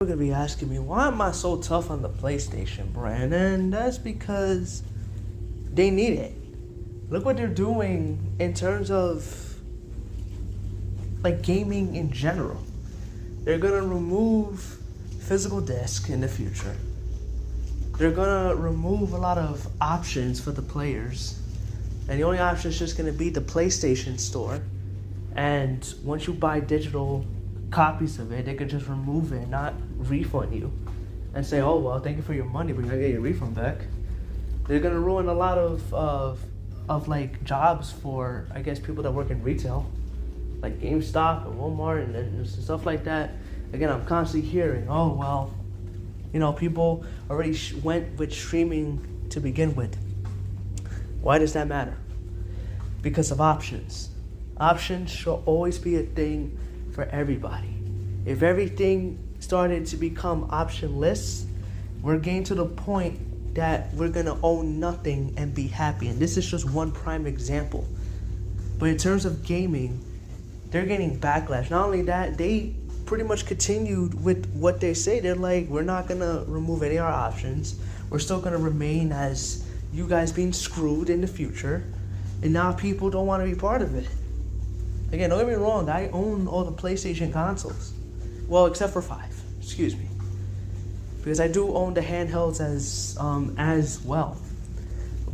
You're gonna be asking me, why am I so tough on the PlayStation brand? And that's because they need it. Look what they're doing in terms of like gaming in general. They're gonna remove physical disc in the future. They're gonna remove a lot of options for the players. And the only option is just gonna be the PlayStation Store. And once you buy digital copies of it, they could just remove it, not refund you, and say, "Oh well, thank you for your money, but you're gonna get your refund back." They're gonna ruin a lot of like jobs for, I guess, people that work in retail, like GameStop and Walmart and stuff like that. Again, I'm constantly hearing, "Oh well, people already went with streaming to begin with." Why does that matter? Because of options. Options should always be a thing for everybody. If everything started to become optionless, we're getting to the point that we're gonna own nothing and be happy. And this is just one prime example. But in terms of gaming, they're getting backlash. Not only that, they pretty much continued with what they say. They're like, we're not gonna remove any of our options. We're still gonna remain as you guys being screwed in the future. And now people don't want to be part of it. Again, don't get me wrong, I own all the PlayStation consoles. Well, except for 5, excuse me. Because I do own the handhelds as well.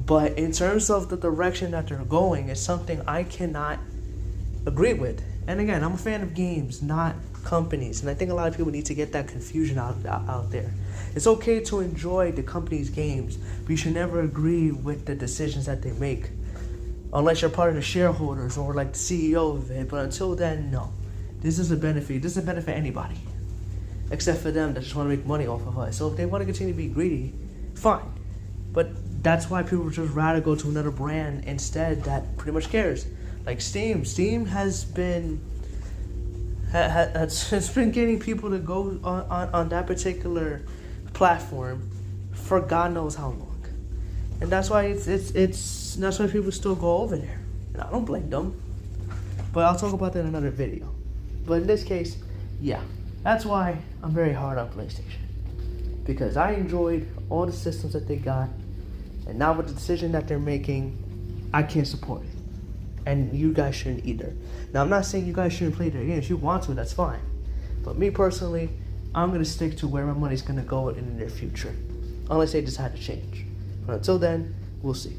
But in terms of the direction that they're going, it's something I cannot agree with. And again, I'm a fan of games, not companies. And I think a lot of people need to get that confusion out there. It's okay to enjoy the company's games, but you should never agree with the decisions that they make. Unless you're part of the shareholders or like the CEO of it. But until then, no. This is a benefit. This doesn't benefit anybody. Except for them that just want to make money off of us. So if they want to continue to be greedy, fine. But that's why people would just rather go to another brand instead that pretty much cares. Like Steam. Steam has been it's been getting people to go on that particular platform for God knows how long. And that's why that's why people still go over there. And I don't blame them. But I'll talk about that in another video. But in this case, yeah. That's why I'm very hard on PlayStation. Because I enjoyed all the systems that they got. And now with the decision that they're making, I can't support it. And you guys shouldn't either. Now, I'm not saying you guys shouldn't play their games. If you want to, that's fine. But me personally, I'm going to stick to where my money's going to go in the near future. Unless they decide to change. But until then, we'll see.